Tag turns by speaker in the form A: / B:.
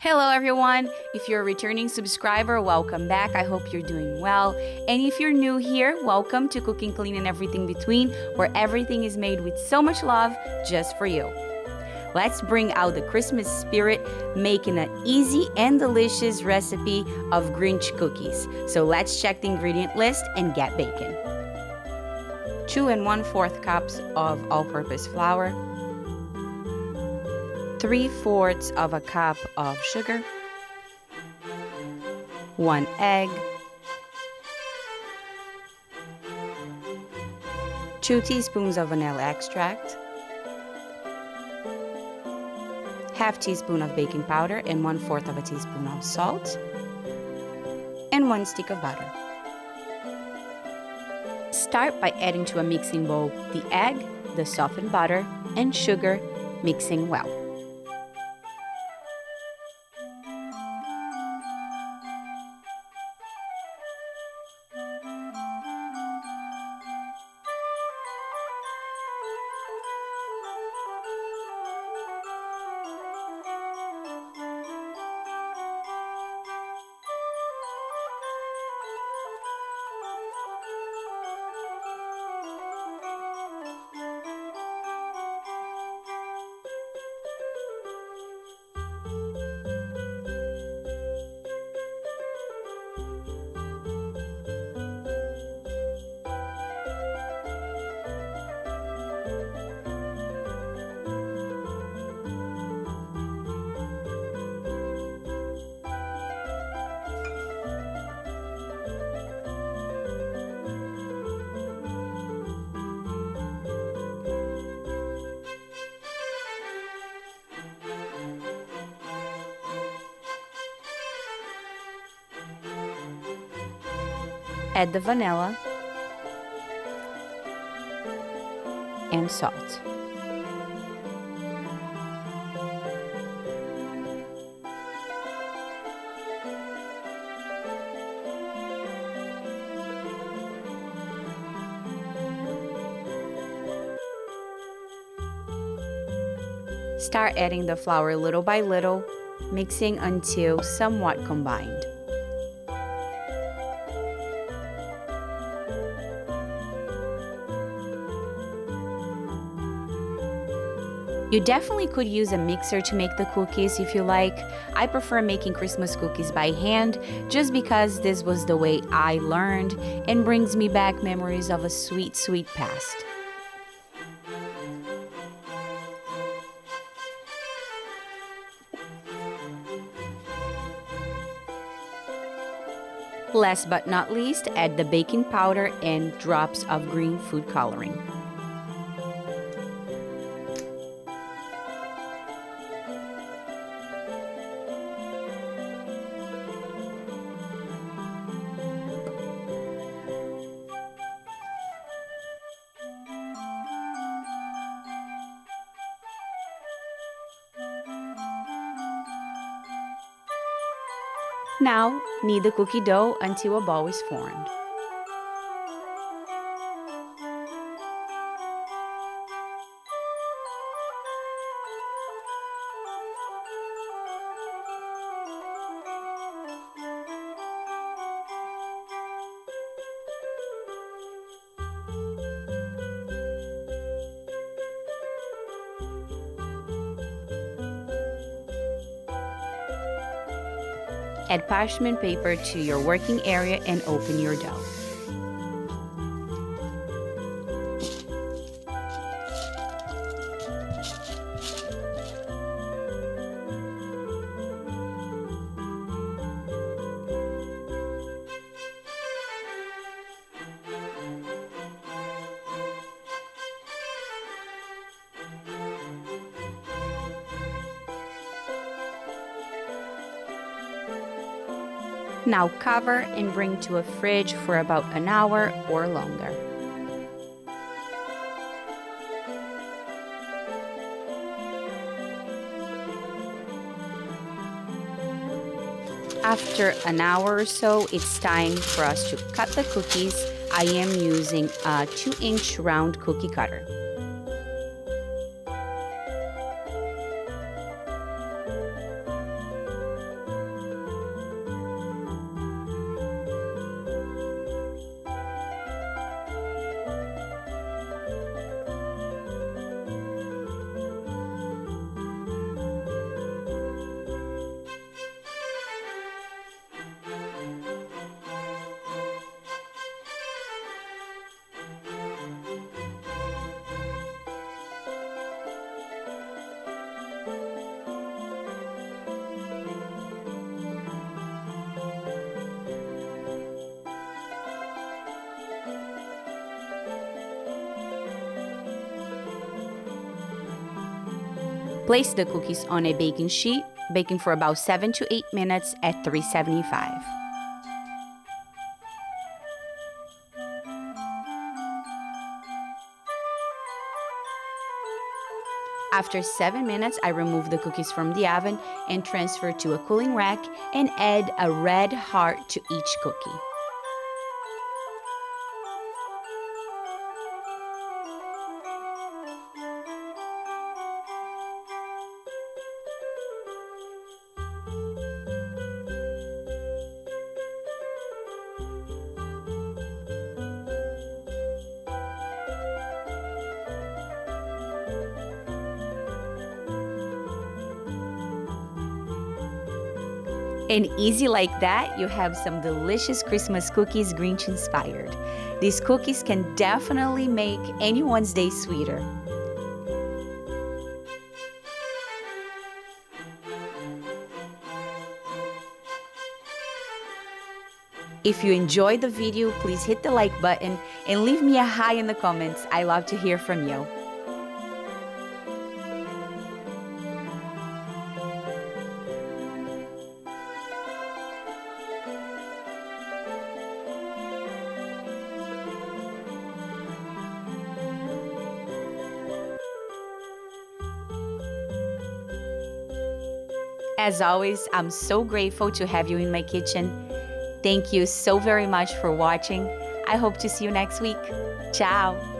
A: Hello everyone! If you're a returning subscriber, welcome back. I hope you're doing well. And if you're new here, welcome to Cooking, Clean, and Everything Between, where everything is made with so much love just for you. Let's bring out the Christmas spirit, making an easy and delicious recipe of Grinch cookies. So let's check the ingredient list and get baking. 2 1/4 cups of all-purpose flour, 3/4 of a cup of sugar, 1 egg, 2 teaspoons of vanilla extract, half teaspoon of baking powder and 1/4 of a teaspoon of salt, and 1 stick of butter. Start by adding to a mixing bowl the egg, the softened butter, and sugar, mixing well. Add the vanilla and salt. Start adding the flour little by little, mixing until somewhat combined. You definitely could use a mixer to make the cookies if you like. I prefer making Christmas cookies by hand just because this was the way I learned and brings me back memories of a sweet, sweet past. Last but not least, add the baking powder and drops of green food coloring. Now, knead the cookie dough until a ball is formed. Add parchment paper to your working area and open your dough. Now cover and bring to a fridge for about an hour or longer. After an hour or so, it's time for us to cut the cookies. I am using a 2-inch round cookie cutter. Place the cookies on a baking sheet, baking for about 7 to 8 minutes at 375. After 7 minutes, I remove the cookies from the oven and transfer to a cooling rack and add a red heart to each cookie. And easy like that, you have some delicious Christmas cookies Grinch inspired. These cookies can definitely make anyone's day sweeter. If you enjoyed the video, please hit the like button and leave me a hi in the comments. I love to hear from you. As always, I'm so grateful to have you in my kitchen. Thank you so very much for watching. I hope to see you next week. Ciao!